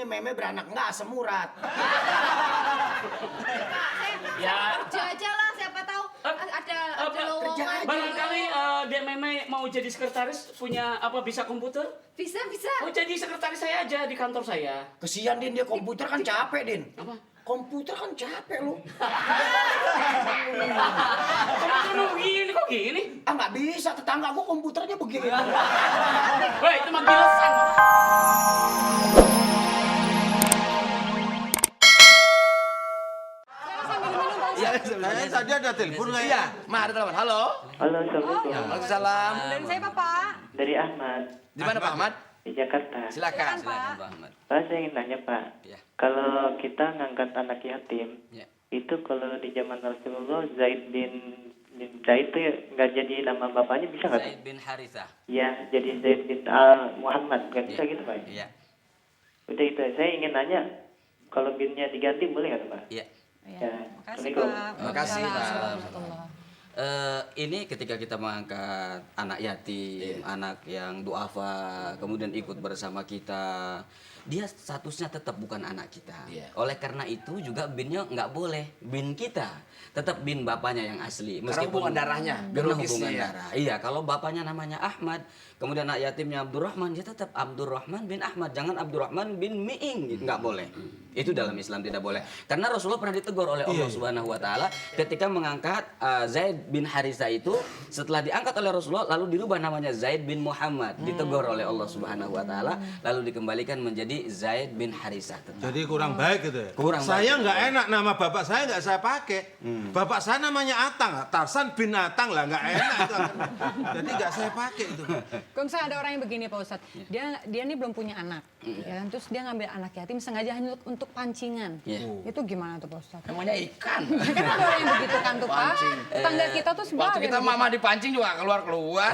meme beranak enggak asam urat. Ya. Kerja aja lah, siapa tahu ada lowongan. kerja aja. Barangkali dia meme mau jadi sekretaris punya bisa komputer? Bisa. Oh jadi sekretaris saya aja di kantor saya. Kesian Din, dia komputer kan capek Din. Apa? Komputer kan capek lu. Kamu begini kok gini? Nggak bisa, tetangga gua komputernya begini. Woi itu mah gilesan. Saya tadi ada telepon nggak ya? Iya, Ma ada telepon. Halo. Halo, Assalamualaikum. Waalaikumsalam. Dari saya Bapak. Dari Ahmad, Di mana Pak Ahmad? di Jakarta. Silakan. Pak. Pak, saya ingin nanya, Pak. Ya. Kalau kita ngangkat anak yatim, Ya. itu kalau di zaman Rasulullah, Zaid bin Zaid itu nggak jadi nama bapaknya, bisa nggak? Zaid bin Harithah. Ya, jadi Zaid bin Muhammad, nggak bisa gitu, Pak? Iya. Udah itu, saya ingin nanya, kalau binnya diganti boleh nggak, Pak? Iya. Ya, Makasih Assalamualaikum. Pak. Makasih, Pak. Warahmatullah. Ini ketika kita mengangkat anak yatim, anak yang duafa, kemudian ikut bersama kita, dia statusnya tetap bukan anak kita. Iya. Oleh karena itu juga binnya nggak boleh bin kita, tetap bin bapaknya yang asli. Karena hubungan darahnya, karena biologisnya hubungan ya. darah. Iya, kalau bapaknya namanya Ahmad, kemudian anak yatimnya Abdurrahman, dia tetap Abdurrahman bin Ahmad, jangan Abdurrahman bin Miing, nggak boleh. Itu dalam Islam tidak boleh. Karena Rasulullah pernah ditegur oleh Allah Subhanahu wa taala ketika mengangkat Zaid bin Haritha itu, setelah diangkat oleh Rasulullah lalu dirubah namanya Zaid bin Muhammad, ditegur oleh Allah Subhanahu wa taala lalu dikembalikan menjadi Zaid bin Haritha. Jadi kurang baik gitu ya? Kurang saya baik. nggak enak, nama bapak saya nggak saya pakai. Bapak saya namanya Atang, Tarsan bin Atang lah, nggak enak itu. Jadi nggak saya pakai itu. Kalau misalnya ada orang yang begini Pak Ustadz, dia ini belum punya anak, ya kan? Terus dia ngambil anak yatim sengaja hanya untuk pancingan. Iya. Itu gimana tuh Pak Ustadz? Namanya ikan. Kan ada orang yang begitu kan tuh Pak. Pancing. Tetangga kita tuh sebagai Waktu kita mama dipancing juga keluar-keluar.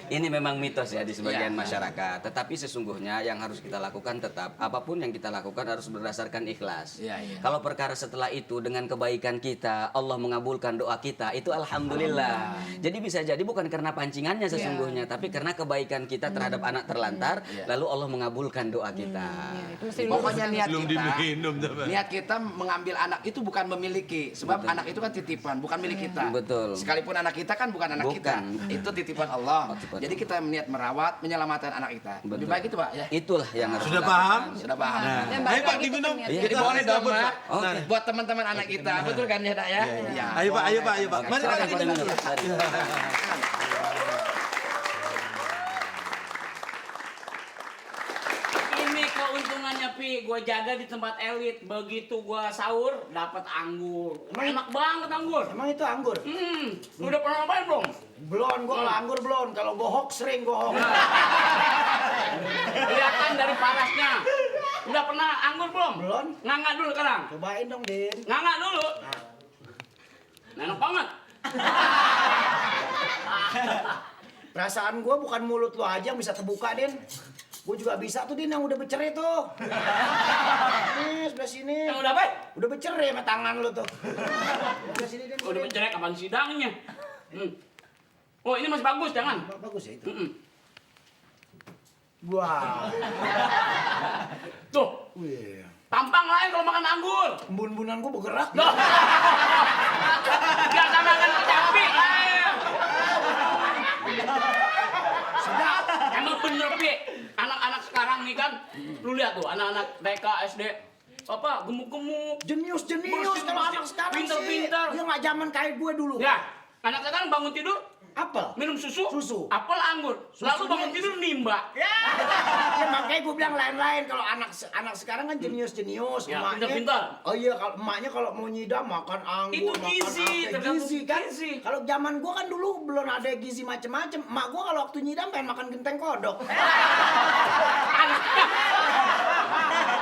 Ini memang mitos ya di sebagian masyarakat. Tetapi sesungguhnya yang harus kita lakukan tetap apapun yang kita lakukan harus berdasarkan ikhlas. Iya, iya. Kalau perkara setelah itu dengan kebaikan kita Allah mengabulkan doa kita itu alhamdulillah. Jadi bisa jadi bukan karena pancingannya sesungguhnya, tapi karena kebaikan kita terhadap anak terlantar, lalu Allah mengabulkan doa kita. itu mesti Pokoknya niat Belum kita, diminum tuh, Pak. niat kita mengambil anak itu bukan memiliki, sebab anak itu kan titipan, bukan milik kita. Betul. Sekalipun anak kita kan bukan anak kita, Bukan. itu titipan Allah. Titipan Jadi kita niat merawat, menyelamatkan anak kita. Lebih baik itu Pak ya. Itulah yang harus Sudah dilakukan. paham? Sudah paham. Nah, Dan ayo balik Pak lagi diminum. ke niat. Iya. Jadi Kita boleh harus dong gabut, Mak. Pak. Oke. Nah, Buat teman-teman anak kita, betul kan ya Dak ya? Iya. Ayo Pak, ayo Pak, ayo Pak. Mari Silakan Pak kita diminum. minum. Mari. Ini keuntungannya Pi, gue jaga di tempat elit. Begitu gue sahur, dapat anggur. Enak banget anggur. Emang itu anggur? Lu udah pernah ngapain belum? Belum, gua kalau anggur belum. Kalau gohok sering gohok. Kelihatan dari parasnya. Udah pernah anggur belum? Belum. Nganga dulu sekarang. Cobain dong, Din. Nganga dulu. Enak banget. Perasaan gua bukan mulut lu aja yang bisa terbuka, Din. Gua juga bisa tuh, Din, yang udah bercerai tuh. Nih, sebelah sini. Yang udah apa? Udah bercerai sama tangan lu tuh. Sebelah sini, Din. Udah mencerek kapan sidangnya? Oh ini masih bagus, jangan. Bagus ya itu. Mm-mm. Wah. Tuh, Wih. tampang lain kalau makan anggur. Embun-embunan gua bergerak. Gak sama makan kecapi. Sedap. Emang bener Pi, anak-anak sekarang nih kan, lu lihat tuh anak-anak TK, SD, apa gemuk-gemuk. Jenius-jenius Bersih, kalau bersih, anak sekarang pinter-pinter. sih. Dia nggak zaman kayak gue dulu. Ya, anak sekarang bangun tidur Apel. minum susu, Susu. apel anggur, lalu bangun tidur nimba. Ya makanya gue bilang lain-lain. Kalau anak sekarang kan jenius-jenius. Ya, Emaknya- pinter-pinter. Oh iya, kalau emaknya kalau mau nyidam makan anggur, Itu makan gizi, apa, tergantung gizi kan. gizi. Kalau zaman gue kan dulu belum ada gizi macem-macem. Emak gue kalau waktu nyidam pengen makan genteng kodok.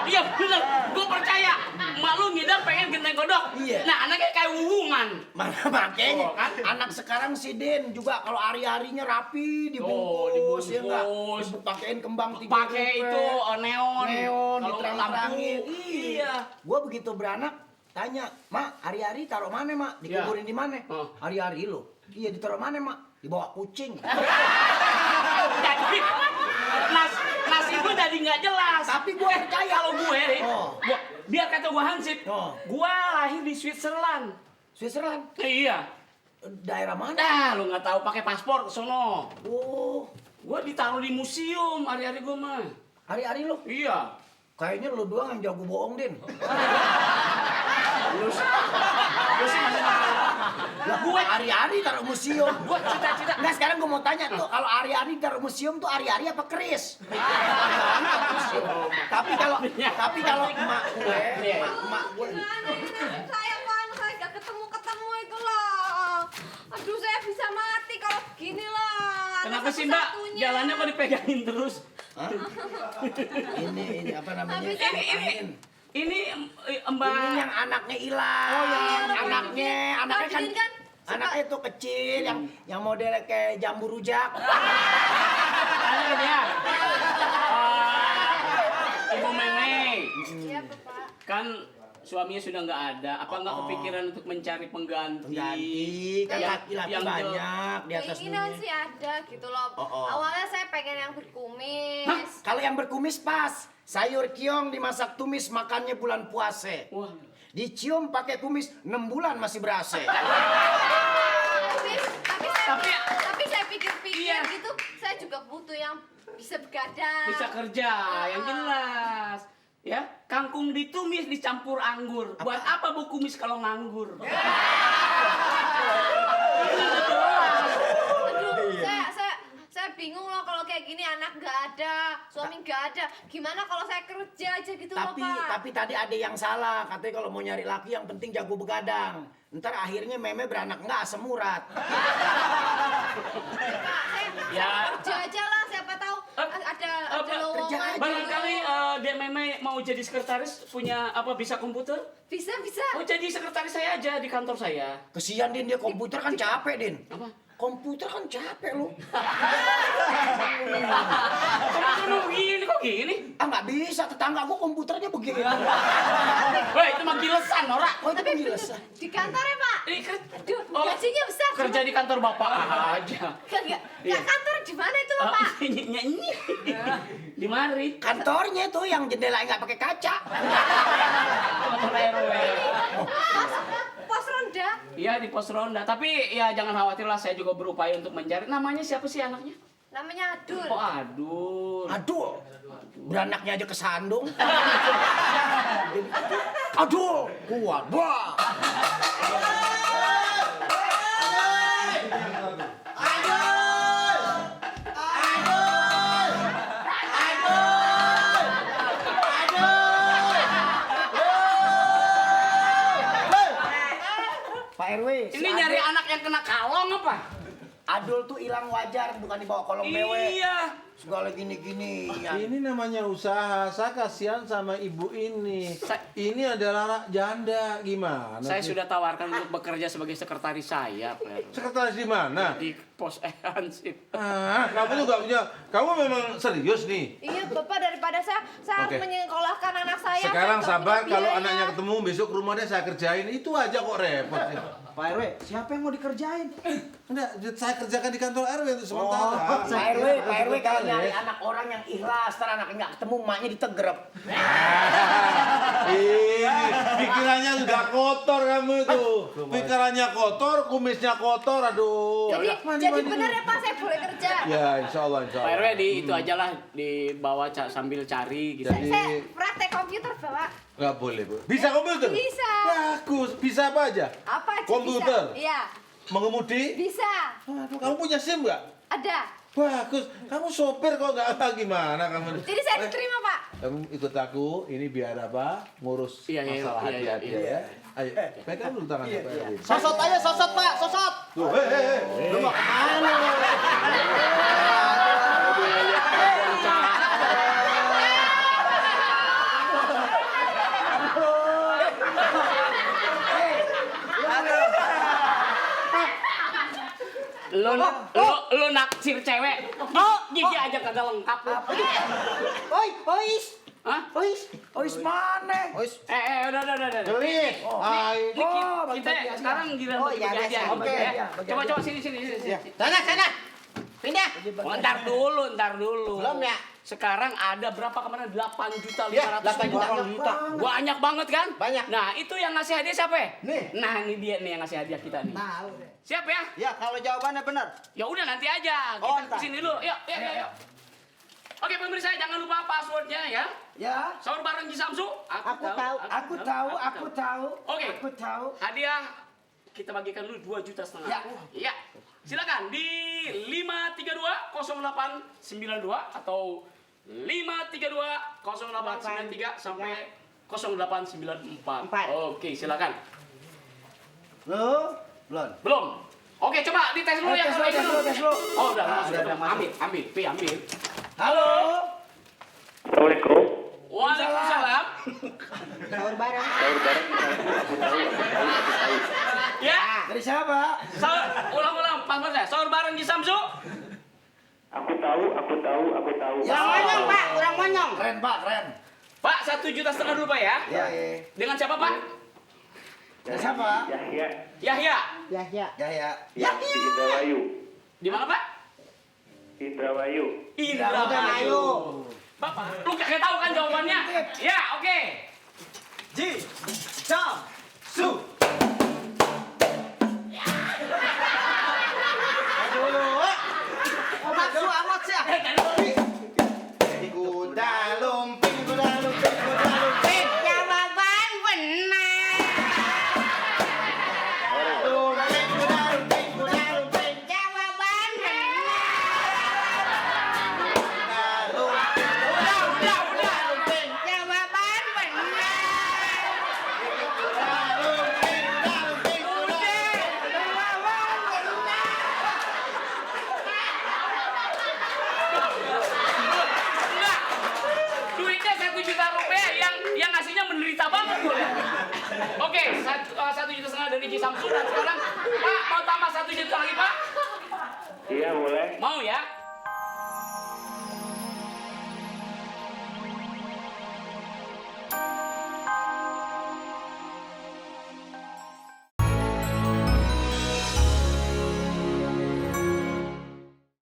Iya bener, gue percaya. Mak lu ngidam pengen genteng kodok. Iya. Nah anaknya kayak wuwungan. Makanya Oh, kan? anak sekarang si Den juga kalau hari-harinya rapi dibungkus, ya enggak? dibungkus. Pakein kembang 3 Pakai itu neon. neon Kalau diterang-terangin. lampu. Iya. Gua begitu beranak tanya, "Mak, hari-hari taruh mana, Mak? Dikuburin di mana?" Oh. Hari-hari lo. Iya, ditaruh mana, Mak? Dibawa kucing. Jadi nasi itu jadi nggak jelas. Tapi gua percaya. Kalau gue, Oh. biar kata gue Hansip, Oh. gue lahir di Switzerland. Switzerland. Iya. Daerah mana? Nah, lu nggak tahu pakai paspor ke sono. Oh, Gue ditaruh di museum hari-hari gue mah. hari-hari lu. Iya. Kayaknya lu doang yang jago bohong, Din. Lu sih masih Lah gue hari-hari taruh museum. Gue cita-cita. Nah sekarang gue mau tanya tuh, kalau hari-hari taruh museum tuh hari-hari apa keris? Tapi kalau emak gue, Saya kan saya gak ketemu itu loh. Aduh saya bisa mati kalau begini loh. Kenapa sih Mbak? Jalannya kok dipegangin terus? ini apa namanya? Ini Mbak. Ini yang anaknya hilang. Oh, yang anaknya kan. Anaknya tuh kecil, yang modelnya kayak jambu rujak. Ada dia. Ibu Meme. Iya Bapak. Kan suaminya sudah nggak ada. Apa nggak kepikiran untuk mencari pengganti? Pengganti, kan Yang- laki-laki yang banyak di atas Keinginan dunia. sih ada gitu loh. Oh. Awalnya saya pengen yang berkumis. Kalau yang berkumis pas, sayur kiong dimasak tumis makannya bulan puase. Wah. Dicium pakai kumis 6 bulan masih berase. Tapi saya pikir-pikir Iya. gitu, saya juga butuh yang bisa begadang. Bisa kerja, yang jelas. Ya, kangkung ditumis dicampur anggur. Buat apa bu kumis kalau nganggur? Aduh, saya bingung loh kalau kayak gini anak nggak ada, suami nggak ada. Gimana kalau saya kerja aja gitu loh Pak? Tapi tadi ada yang salah. Katanya kalau mau nyari laki yang penting jago begadang. Ntar akhirnya meme beranak enggak asam urat. Ya. Kerja aja lah, siapa tahu ada lowongan. Barangkali dia Meme mau jadi sekretaris, punya apa bisa komputer? Bisa. Oh jadi sekretaris saya aja di kantor saya. Kesian Din, dia komputer kan capek Din. Apa? Komputer kan capek lu. Komputer lu begini kok gini? Ah nggak bisa, tetangga gua komputernya begini. Woi itu mah gilesan Nora. Oh itu penjelasan. Di kantor ya Pak? Aduh, Oh, gajinya besar. kerja di kantor bapak aja. Enggak kantor di mana itu loh Pak? Nyanyi. Di mari. Kantornya tuh yang jendela nggak pakai kaca. Kantor RW. Pos ronda. Iya di pos ronda. Tapi ya jangan khawatir lah, saya juga berupaya untuk mencari. Namanya siapa sih anaknya? Namanya Adul. Oh aduh. Aduh, beranaknya aja kesandung. Aduh, kuat bah. Pak RW, Ini nyari anak yang kena kalong apa? Adul tuh hilang wajar, bukan dibawa kolong mewe. Iya. Segala gini-gini. Ini namanya usaha. Saya kasihan sama ibu ini. Ini adalah janda. Gimana? Saya sih? sudah tawarkan untuk bekerja sebagai sekretaris saya, Pak. Sekretaris di mana? Di pos Hansip. Kamu tuh gak punya. Kamu memang serius nih. Iya Bapak, daripada saya harus Oke. menyekolahkan anak saya. Sekarang saya nggak sabar, punya kalau biaya. anaknya ketemu besok ke rumahnya saya kerjain. Itu aja kok repot sih. Pak RW, siapa yang mau dikerjain? Enggak, saya kerjakan di kantor RW untuk sementara. Pak RW kalau nyari anak orang yang ikhlas, ntar anaknya nggak ketemu, emaknya ditegrep. Ini pikirannya sudah kotor kamu itu. Pikirannya kotor, kumisnya kotor, aduh. Jadi benar ya Pak, saya boleh kerja. Ya, insya Allah, insya Pak Allah. RW itu aja lah dibawa sambil cari gitu. Jadi- Saya praktek komputer Bapak. Nggak boleh, Bu. Bisa komputer? Bisa. Bagus. Bisa apa aja? Apa aja Komputer? bisa? Iya, Mengemudi? bisa. Waduh, kamu punya SIM nggak? Ada. Bagus. Kamu sopir kok nggak gimana kamu? Jadi saya diterima Pak. Kamu ikut aku, ini biar apa? Ngurus Iya, iya, masalah iya, hati-hati iya. ya. Ayo, pegang dulu tangannya, Pak Erwin. Sosot aja, sosot Pak, sosot. Tuh, Lu mau kemana? Lu naksir cewek. Gigi aja kagak lengkap lu. Oi, ois. Hah? Ois mana? Ois. Udah. Gelit. Ini kita bagian. sekarang giliran Oh, bagi iya, aja. iya, oke, iya, Coba sini. Sana. Pindah. Oh, ntar dulu. Belum ya? Sekarang ada berapa kemarin? 8.500.000. Ya, 8 juta. Banyak banget kan? Banyak. Nah, itu yang ngasih hadiah siapa? Nih. Nah, ini dia nih yang ngasih hadiah kita nih. Tahu deh. Siap ya? Ya, kalau jawabannya benar. Ya udah nanti aja. Oh, Kita ntar. kesini dulu. Yuk. Oke, pemirsa jangan lupa passwordnya ya. Ya. Sahur bareng Ji Samsu. Aku tahu. Oke. Aku tahu. Hadiah kita bagikan dulu 2,5 juta. Ya. Silakan di 5320892 atau 5320893 sampai 0894. Oke, silakan. Lu belum. Belum. Oke, coba dites dulu ya. Tes dulu. Oh, udah Ah, masuk. udah masuk. Ambil. Halo. Assalamualaikum. Waalaikumsalam. Sahur bareng. Ya. Dari siapa? Ulang, passwordnya. Sahur bareng Ji Samsu. Aku tahu. Ya, Monyong, Pak, kurang monyong. Keren, Pak, keren. Pak, 1,5 juta dulu Pak ya. Ya. Dengan siapa Pak? Dari siapa? Yahya. Ya. Di Indramayu. Di mana Pak? Indramayu. Indramayu. Bapak, lu kagak tahu kan jawabannya? Ya, oke. Ji. Samsu. Amat sih. Kuda lumping. Jawaban benar. Jawaban Jawaban Enggak. Duitnya 1 juta rupiah yang ngasihnya menderita banget gue lihat. Oke, 1,5 juta dari Ji Samsu dan sekarang Pak mau tambah 1 juta lagi Pak? Iya boleh. Mau ya?